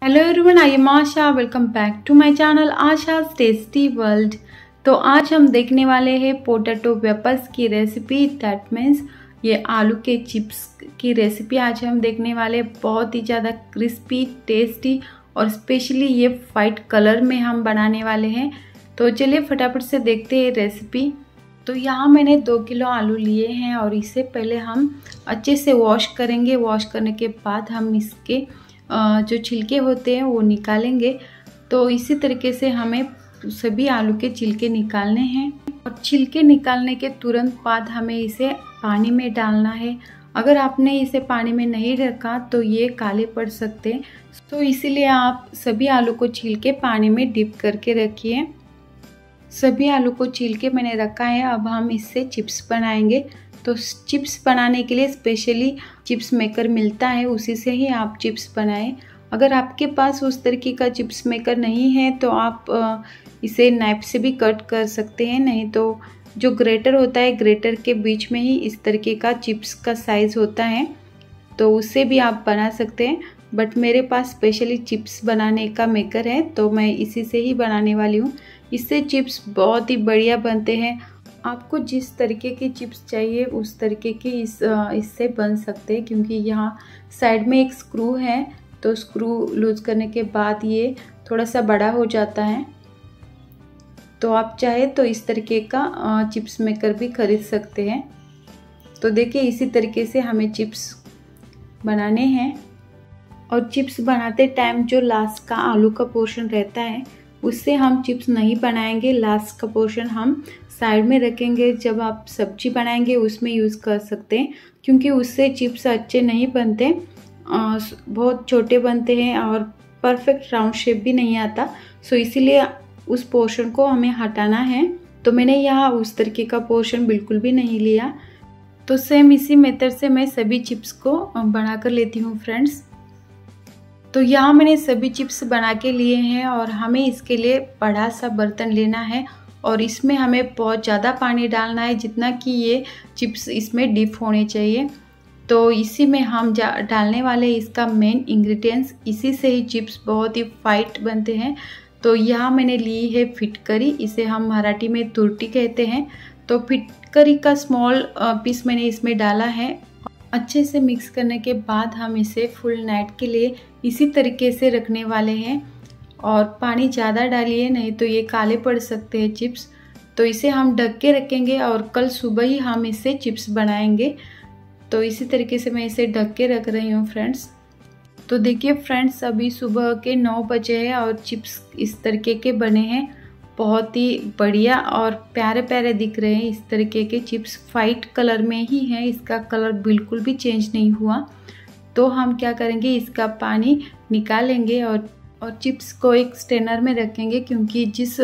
Hello everyone, I am Asha. Welcome back to my channel Asha's tasty world. तो आज हम देखने वाले हैं पोटैटो वेपर्स की रेसिपी। दैट मीन्स ये आलू के चिप्स की रेसिपी आज हम देखने वाले। बहुत ही ज़्यादा क्रिस्पी, टेस्टी और स्पेशली ये वाइट कलर में हम बनाने वाले हैं। तो चलिए फटाफट से देखते हैं रेसिपी। तो यहाँ मैंने 2 किलो आलू लिए हैं और इसे पहले हम अच्छे से वॉश करेंगे। वॉश करने के बाद हम इसके जो छिलके होते हैं वो निकालेंगे। तो इसी तरीके से हमें सभी आलू के छिलके निकालने हैं और छिलके निकालने के तुरंत बाद हमें इसे पानी में डालना है। अगर आपने इसे पानी में नहीं रखा तो ये काले पड़ सकते हैं, तो इसीलिए आप सभी आलू को छील के पानी में डिप करके रखिए। सभी आलू को छील के मैंने रखा है। अब हम इससे चिप्स बनाएंगे। तो चिप्स बनाने के लिए स्पेशली चिप्स मेकर मिलता है, उसी से ही आप चिप्स बनाएं। अगर आपके पास उस तरीके का चिप्स मेकर नहीं है तो आप इसे नाइफ से भी कट कर सकते हैं, नहीं तो जो ग्रेटर होता है, ग्रेटर के बीच में ही इस तरीके का चिप्स का साइज़ होता है, तो उससे भी आप बना सकते हैं। बट मेरे पास स्पेशली चिप्स बनाने का मेकर है तो मैं इसी से ही बनाने वाली हूँ। इससे चिप्स बहुत ही बढ़िया बनते हैं। आपको जिस तरीके की चिप्स चाहिए उस तरीके की इससे बन सकते हैं, क्योंकि यहाँ साइड में एक स्क्रू है, तो स्क्रू लूज करने के बाद ये थोड़ा सा बड़ा हो जाता है। तो आप चाहे तो इस तरीके का चिप्स मेकर भी खरीद सकते हैं। तो देखिए इसी तरीके से हमें चिप्स बनाने हैं। और चिप्स बनाते टाइम जो लास्ट का आलू का पोर्शन रहता है उससे हम चिप्स नहीं बनाएंगे। लास्ट का पोर्शन हम साइड में रखेंगे, जब आप सब्जी बनाएंगे उसमें यूज़ कर सकते हैं, क्योंकि उससे चिप्स अच्छे नहीं बनते, बहुत छोटे बनते हैं और परफेक्ट राउंड शेप भी नहीं आता। सो इसीलिए उस पोर्शन को हमें हटाना है। तो मैंने यहाँ उस तरीके का पोर्शन बिल्कुल भी नहीं लिया। तो सेम इसी मेथड से मैं सभी चिप्स को बना कर लेती हूँ फ्रेंड्स। तो यहाँ मैंने सभी चिप्स बना के लिए हैं और हमें इसके लिए बड़ा सा बर्तन लेना है और इसमें हमें बहुत ज़्यादा पानी डालना है, जितना कि ये चिप्स इसमें डिप होने चाहिए। तो इसी में हम डालने वाले इसका मेन इंग्रेडिएंट्स। इसी से ही चिप्स बहुत ही वाइट बनते हैं। तो यहाँ मैंने ली है फिटकरी, इसे हम मराठी में तुरटी कहते हैं। तो फिटकरी का स्मॉल पीस मैंने इसमें डाला है। अच्छे से मिक्स करने के बाद हम इसे फुल नाइट के लिए इसी तरीके से रखने वाले हैं। और पानी ज़्यादा डालिए, नहीं तो ये काले पड़ सकते हैं चिप्स। तो इसे हम ढक के रखेंगे और कल सुबह ही हम इससे चिप्स बनाएंगे। तो इसी तरीके से मैं इसे ढक के रख रही हूँ फ्रेंड्स। तो देखिए फ्रेंड्स, अभी सुबह के 9 बजे हैं और चिप्स इस तरीके के बने हैं। बहुत ही बढ़िया और प्यारे प्यारे दिख रहे हैं। इस तरीके के चिप्स वाइट कलर में ही है, इसका कलर बिल्कुल भी चेंज नहीं हुआ। तो हम क्या करेंगे, इसका पानी निकालेंगे और चिप्स को एक स्ट्रेनर में रखेंगे, क्योंकि जिस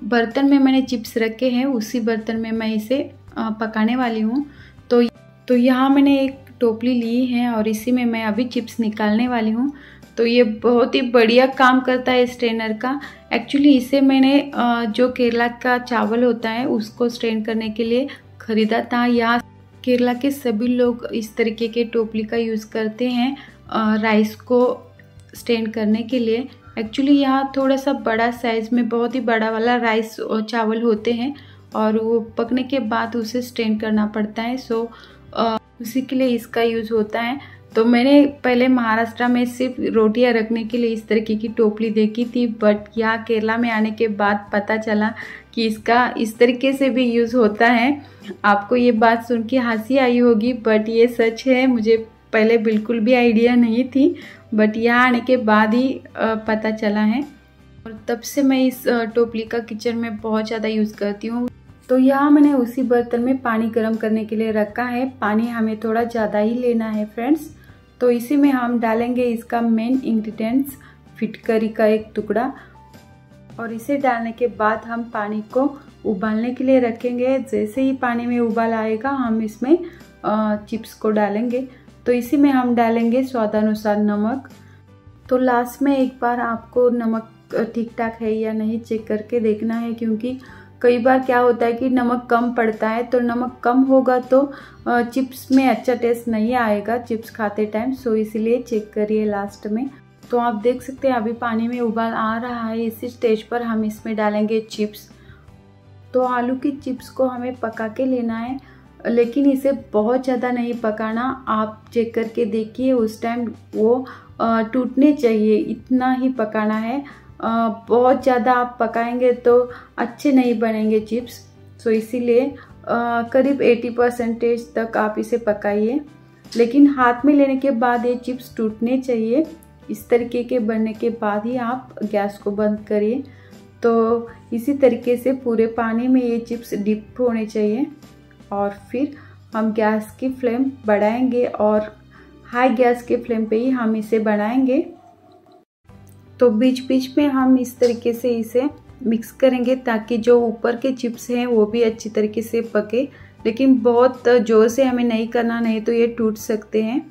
बर्तन में मैंने चिप्स रखे हैं उसी बर्तन में मैं इसे पकाने वाली हूँ। तो यहाँ मैंने एक टोपली ली है और इसी में मैं अभी चिप्स निकालने वाली हूँ। तो ये बहुत ही बढ़िया काम करता है स्ट्रेनर का। एक्चुअली इसे मैंने जो केरला का चावल होता है उसको स्ट्रेन करने के लिए ख़रीदा था। यहाँ केरला के सभी लोग इस तरीके के टोपली का यूज़ करते हैं राइस को स्ट्रेन करने के लिए। एक्चुअली यहाँ थोड़ा सा बड़ा साइज़ में बहुत ही बड़ा वाला राइस चावल होते हैं और वो पकने के बाद उसे स्ट्रेन करना पड़ता है। सो उसी के लिए इसका यूज़ होता है। तो मैंने पहले महाराष्ट्र में सिर्फ रोटियां रखने के लिए इस तरीके की टोपली देखी थी, बट यहाँ केरला में आने के बाद पता चला कि इसका इस तरीके से भी यूज़ होता है। आपको ये बात सुन के हंसी आई होगी, बट ये सच है। मुझे पहले बिल्कुल भी आइडिया नहीं थी, बट यहाँ आने के बाद ही पता चला है। और तब से मैं इस टोपली का किचन में बहुत ज़्यादा यूज़ करती हूँ। तो यहाँ मैंने उसी बर्तन में पानी गर्म करने के लिए रखा है। पानी हमें थोड़ा ज़्यादा ही लेना है फ्रेंड्स। तो इसी में हम डालेंगे इसका मेन इंग्रेडिएंट्स, फिटकरी का एक टुकड़ा। और इसे डालने के बाद हम पानी को उबालने के लिए रखेंगे। जैसे ही पानी में उबाल आएगा हम इसमें चिप्स को डालेंगे। तो इसी में हम डालेंगे स्वादानुसार नमक। तो लास्ट में एक बार आपको नमक ठीक ठाक है या नहीं चेक करके देखना है, क्योंकि कई बार क्या होता है कि नमक कम पड़ता है। तो नमक कम होगा तो चिप्स में अच्छा टेस्ट नहीं आएगा चिप्स खाते टाइम। सो इसीलिए चेक करिए लास्ट में। तो आप देख सकते हैं अभी पानी में उबाल आ रहा है। इसी स्टेज पर हम इसमें डालेंगे चिप्स। तो आलू की चिप्स को हमें पका के लेना है, लेकिन इसे बहुत ज़्यादा नहीं पकाना। आप चेक करके देखिए, उस टाइम वो टूटने चाहिए, इतना ही पकाना है। बहुत ज़्यादा आप पकाएंगे तो अच्छे नहीं बनेंगे चिप्स। सो इसीलिए करीब 80% तक आप इसे पकाइए, लेकिन हाथ में लेने के बाद ये चिप्स टूटने चाहिए। इस तरीके के बनने के बाद ही आप गैस को बंद करिए। तो इसी तरीके से पूरे पानी में ये चिप्स डिप होने चाहिए। और फिर हम गैस की फ्लेम बढ़ाएंगे और हाई गैस के फ्लेम पे ही हम इसे बनाएंगे। तो बीच बीच में हम इस तरीके से इसे मिक्स करेंगे ताकि जो ऊपर के चिप्स हैं वो भी अच्छी तरीके से पके, लेकिन बहुत ज़ोर से हमें नहीं करना, नहीं तो ये टूट सकते हैं।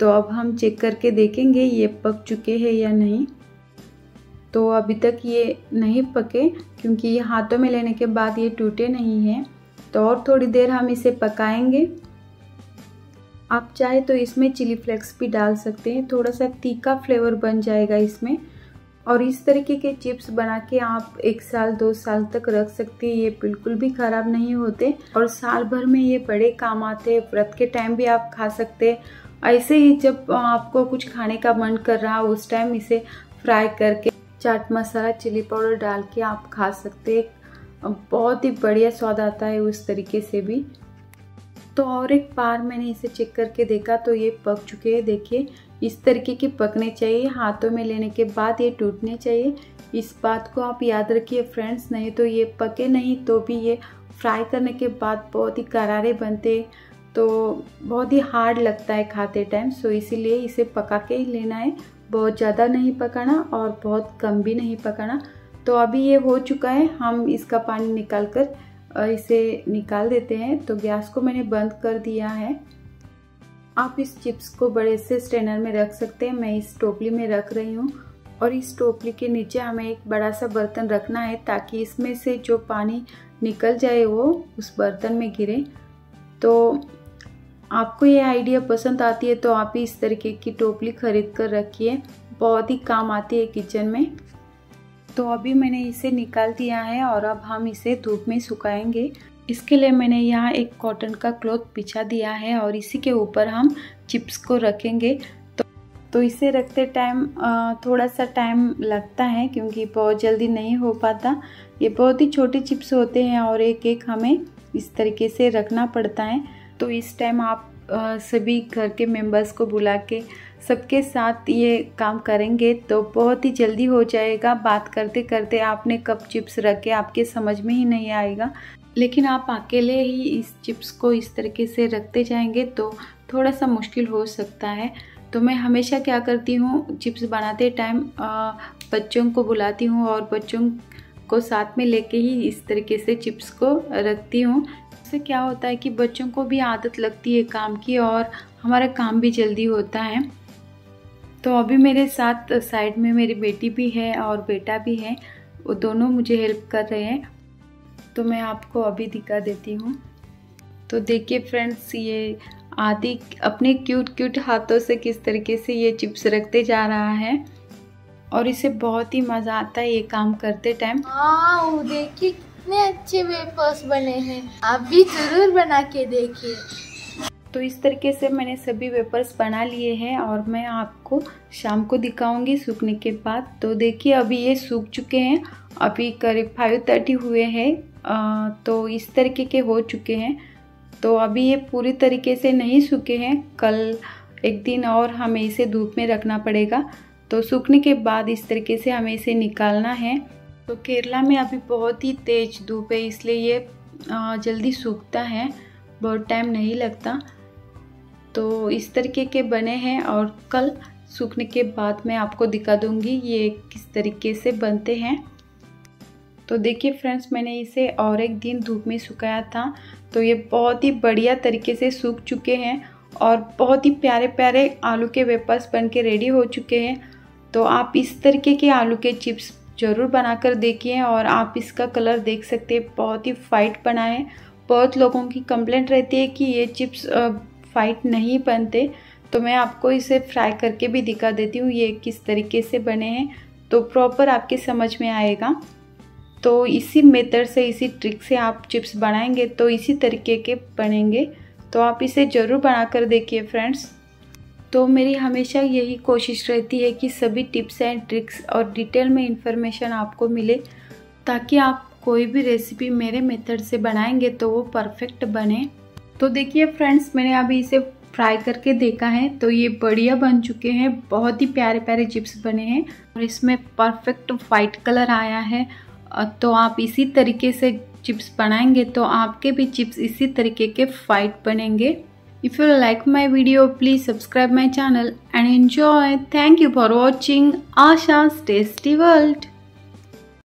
तो अब हम चेक करके देखेंगे ये पक चुके हैं या नहीं। तो अभी तक ये नहीं पके, क्योंकि ये हाथों में लेने के बाद ये टूटे नहीं हैं। तो और थोड़ी देर हम इसे पकाएंगे। आप चाहे तो इसमें चिली फ्लेक्स भी डाल सकते हैं, थोड़ा सा तीखा फ्लेवर बन जाएगा इसमें। और इस तरीके के चिप्स बना के आप 1 साल 2 साल तक रख सकते हैं, ये बिल्कुल भी ख़राब नहीं होते और साल भर में ये बड़े काम आते हैं। व्रत के टाइम भी आप खा सकते हैं। ऐसे ही जब आपको कुछ खाने का मन कर रहा उस टाइम इसे फ्राई करके चाट मसाला चिली पाउडर डाल के आप खा सकते हैं। बहुत ही बढ़िया स्वाद आता है उस तरीके से भी। तो और एक बार मैंने इसे चेक करके देखा तो ये पक चुके हैं। देखिए इस तरीके के पकने चाहिए, हाथों में लेने के बाद ये टूटने चाहिए। इस बात को आप याद रखिए फ्रेंड्स, नहीं तो ये पके नहीं तो भी ये फ्राई करने के बाद बहुत ही करारे बनते, तो बहुत ही हार्ड लगता है खाते टाइम। सो इसीलिए इसे पका के ही लेना है, बहुत ज़्यादा नहीं पकाना और बहुत कम भी नहीं पकाना। तो अभी ये हो चुका है, हम इसका पानी निकाल कर इसे निकाल देते हैं। तो गैस को मैंने बंद कर दिया है। आप इस चिप्स को बड़े से स्ट्रेनर में रख सकते हैं। मैं इस टोपली में रख रही हूँ और इस टोपली के नीचे हमें एक बड़ा सा बर्तन रखना है ताकि इसमें से जो पानी निकल जाए वो उस बर्तन में गिरे। तो आपको ये आइडिया पसंद आती है तो आप इस तरीके की टोपली खरीद कर रखिए, बहुत ही काम आती है किचन में। तो अभी मैंने इसे निकाल दिया है और अब हम इसे धूप में सुखाएंगे। इसके लिए मैंने यहाँ एक कॉटन का क्लॉथ बिछा दिया है और इसी के ऊपर हम चिप्स को रखेंगे। तो इसे रखते टाइम थोड़ा सा टाइम लगता है, क्योंकि बहुत जल्दी नहीं हो पाता। ये बहुत ही छोटे चिप्स होते हैं और एक एक हमें इस तरीके से रखना पड़ता है। तो इस टाइम आप सभी घर के मेंबर्स को बुला के सबके साथ ये काम करेंगे तो बहुत ही जल्दी हो जाएगा। बात करते करते आपने कब चिप्स रखे आपके समझ में ही नहीं आएगा, लेकिन आप अकेले ही इस चिप्स को इस तरीके से रखते जाएंगे तो थोड़ा सा मुश्किल हो सकता है। तो मैं हमेशा क्या करती हूँ, चिप्स बनाते टाइम बच्चों को बुलाती हूँ और बच्चों को साथ में लेके ही इस तरीके से चिप्स को रखती हूँ। इससे क्या होता है कि बच्चों को भी आदत लगती है काम की और हमारा काम भी जल्दी होता है। तो अभी मेरे साथ साइड में मेरी बेटी भी है और बेटा भी है, वो दोनों मुझे हेल्प कर रहे हैं। तो मैं आपको अभी दिखा देती हूँ। तो देखिए फ्रेंड्स, ये आदि अपने क्यूट हाथों से किस तरीके से ये चिप्स रखते जा रहा है और इसे बहुत ही मज़ा आता है ये काम करते टाइम। वाओ, देखिए कितने अच्छे वेफर्स बने हैं, आप भी जरूर बना के देखिए। तो इस तरीके से मैंने सभी वेफर्स बना लिए हैं और मैं आपको शाम को दिखाऊंगी सूखने के बाद। तो देखिए अभी ये सूख चुके हैं, अभी करीब 5:30 हुए हैं। तो इस तरीके के हो चुके हैं। तो अभी ये पूरी तरीके से नहीं सूखे हैं, कल एक दिन और हमें इसे धूप में रखना पड़ेगा। तो सूखने के बाद इस तरीके से हमें इसे निकालना है। तो केरला में अभी बहुत ही तेज़ धूप है, इसलिए ये जल्दी सूखता है, बहुत टाइम नहीं लगता। तो इस तरीके के बने हैं और कल सूखने के बाद मैं आपको दिखा दूंगी ये किस तरीके से बनते हैं। तो देखिए फ्रेंड्स, मैंने इसे और एक दिन धूप में सुखाया था, तो ये बहुत ही बढ़िया तरीके से सूख चुके हैं और बहुत ही प्यारे प्यारे आलू के वेफर्स बन के रेडी हो चुके हैं। तो आप इस तरीके के आलू के चिप्स ज़रूर बनाकर देखिए और आप इसका कलर देख सकते हैं, बहुत ही वाइट बना है। बहुत लोगों की कंप्लेंट रहती है कि ये चिप्स वाइट नहीं बनते, तो मैं आपको इसे फ्राई करके भी दिखा देती हूँ ये किस तरीके से बने हैं, तो प्रॉपर आपके समझ में आएगा। तो इसी मेथड से, इसी ट्रिक से आप चिप्स बनाएंगे तो इसी तरीके के बनेंगे। तो आप इसे ज़रूर बना कर देखिए फ्रेंड्स। तो मेरी हमेशा यही कोशिश रहती है कि सभी टिप्स एंड ट्रिक्स और डिटेल में इंफॉर्मेशन आपको मिले, ताकि आप कोई भी रेसिपी मेरे मेथड से बनाएंगे तो वो परफेक्ट बने। तो देखिए फ्रेंड्स, मैंने अभी इसे फ्राई करके देखा है तो ये बढ़िया बन चुके हैं। बहुत ही प्यारे प्यारे चिप्स बने हैं और इसमें परफेक्ट वाइट कलर आया है। तो आप इसी तरीके से चिप्स बनाएंगे तो आपके भी चिप्स इसी तरीके के वाइट बनेंगे। If you like my video, please subscribe my channel and enjoy. Thank you for watching Asha's Tasty World.